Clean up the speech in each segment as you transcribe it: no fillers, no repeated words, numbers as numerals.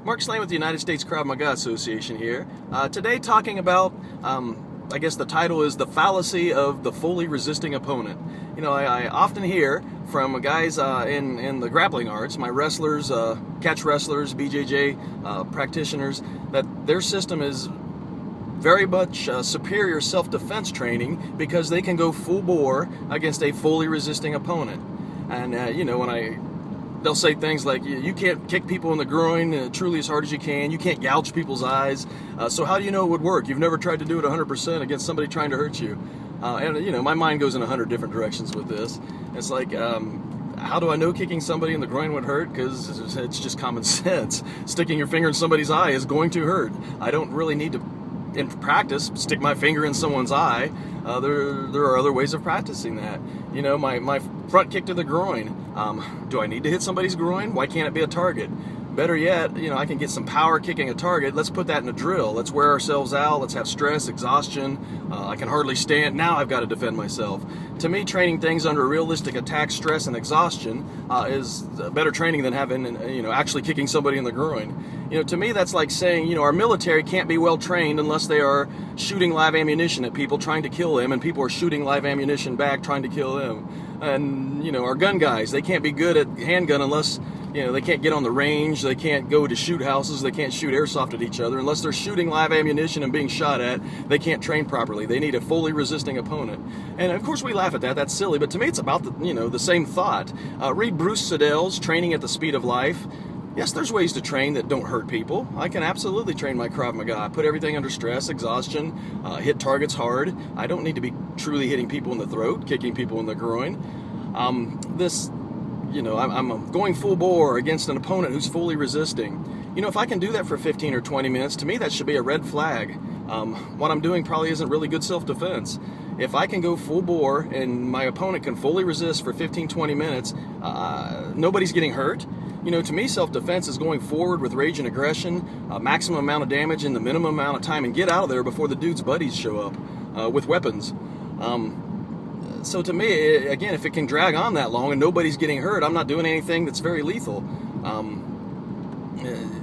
Mark Slane with the United States Krav Maga Association here. Today talking about, I guess the title is The Fallacy of the Fully Resisting Opponent. You know, I often hear from guys in the grappling arts, my wrestlers, catch wrestlers, BJJ practitioners, that their system is very much superior self-defense training because they can go full bore against a fully resisting opponent. And, you know, they'll say things like, you can't kick people in the groin truly as hard as you can. You can't gouge people's eyes. So how do you know it would work? You've never tried to do it 100% against somebody trying to hurt you. And, you know, my mind goes in 100 different directions with this. It's like, how do I know kicking somebody in the groin would hurt? Because it's just common sense. Sticking your finger in somebody's eye is going to hurt. I don't really need to, in practice, stick my finger in someone's eye. There are other ways of practicing that. You know, my front kick to the groin. Do I need to hit somebody's groin? Why can't it be a target? Better yet, you know, I can get some power kicking a target. Let's put that in a drill. Let's wear ourselves out. Let's have stress, exhaustion. I can hardly stand. Now I've got to defend myself. To me, training things under realistic attack, stress, and exhaustion is better training than having, you know, actually kicking somebody in the groin. You know, to me, that's like saying, you know, our military can't be well trained unless they are shooting live ammunition at people, trying to kill them, and people are shooting live ammunition back, trying to kill them. And, you know, our gun guys, they can't be good at handgun unless, you know, they can't get on the range, they can't go to shoot houses, they can't shoot airsoft at each other. Unless they're shooting live ammunition and being shot at, they can't train properly. They need a fully resisting opponent. And of course we laugh at that, that's silly, but to me it's about the, you know, the same thought. Read Bruce Siddell's Training at the Speed of Life. Yes, there's ways to train that don't hurt people. I can absolutely train my Krav Maga. I put everything under stress, exhaustion, hit targets hard. I don't need to be truly hitting people in the throat, kicking people in the groin. You know, I'm going full bore against an opponent who's fully resisting. You know, if I can do that for 15 or 20 minutes, to me that should be a red flag. What I'm doing probably isn't really good self-defense. If I can go full bore and my opponent can fully resist for 15, 20 minutes, nobody's getting hurt. You know, to me, self-defense is going forward with rage and aggression, maximum amount of damage in the minimum amount of time, and get out of there before the dude's buddies show up with weapons. So to me, again, if it can drag on that long and nobody's getting hurt, I'm not doing anything that's very lethal.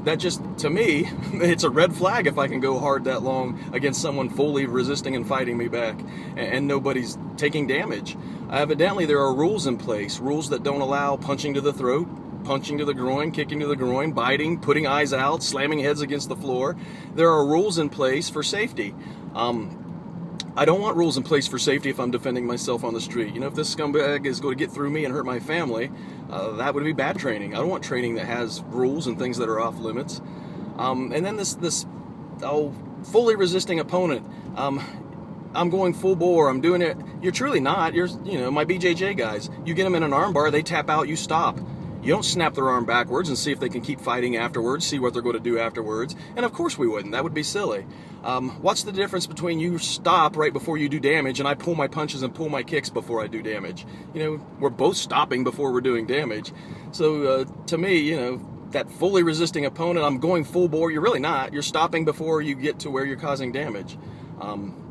That just, to me, it's a red flag if I can go hard that long against someone fully resisting and fighting me back and nobody's taking damage. Evidently, there are rules in place, rules that don't allow punching to the throat, punching to the groin, kicking to the groin, biting, putting eyes out, slamming heads against the floor. There are rules in place for safety. I don't want rules in place for safety if I'm defending myself on the street. You know, if this scumbag is going to get through me and hurt my family, that would be bad training. I don't want training that has rules and things that are off limits. And then this fully resisting opponent. I'm going full bore. I'm doing it. You're truly not. You're, you know, my BJJ guys. You get them in an arm bar, they tap out, you stop. You don't snap their arm backwards and see if they can keep fighting afterwards, see what they're going to do afterwards. And of course we wouldn't. That would be silly. What's the difference between you stop right before you do damage and I pull my punches and pull my kicks before I do damage? You know, we're both stopping before we're doing damage. So to me, you know, that fully resisting opponent, I'm going full bore. You're really not. You're stopping before you get to where you're causing damage.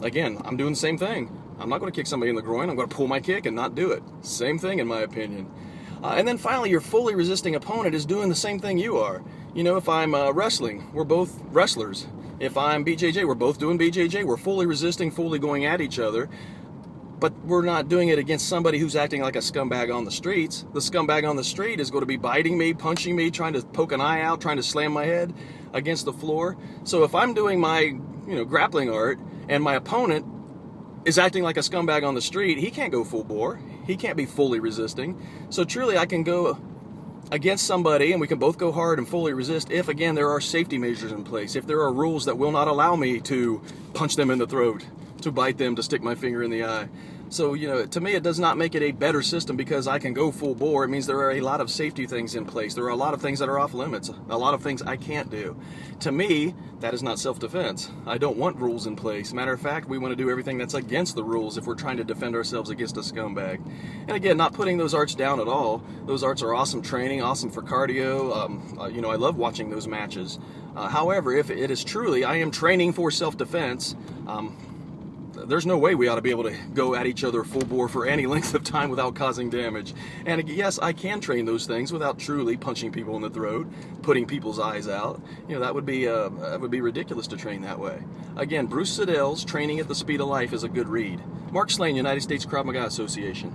Again, I'm doing the same thing. I'm not going to kick somebody in the groin. I'm going to pull my kick and not do it. Same thing in my opinion. And then finally, your fully resisting opponent is doing the same thing you are. You know, if I'm wrestling, we're both wrestlers. If I'm BJJ, we're both doing BJJ. We're fully resisting, fully going at each other. But we're not doing it against somebody who's acting like a scumbag on the streets. The scumbag on the street is going to be biting me, punching me, trying to poke an eye out, trying to slam my head against the floor. So if I'm doing my, you know, grappling art and my opponent is acting like a scumbag on the street, he can't go full bore. He can't be fully resisting. So truly I can go against somebody and we can both go hard and fully resist if, again, there are safety measures in place. If there are rules that will not allow me to punch them in the throat, to bite them, to stick my finger in the eye. So, you know, to me, it does not make it a better system because I can go full bore. It means there are a lot of safety things in place. There are a lot of things that are off limits, a lot of things I can't do. To me, that is not self-defense. I don't want rules in place. Matter of fact, we want to do everything that's against the rules if we're trying to defend ourselves against a scumbag. And again, not putting those arts down at all. Those arts are awesome training, awesome for cardio. You know, I love watching those matches. However, if it is truly, I am training for self-defense, there's no way we ought to be able to go at each other full bore for any length of time without causing damage. And yes, I can train those things without truly punching people in the throat, putting people's eyes out. That would be ridiculous to train that way. Again, Bruce Siddell's Training at the Speed of Life is a good read. Mark Slane, United States Krav Maga Association.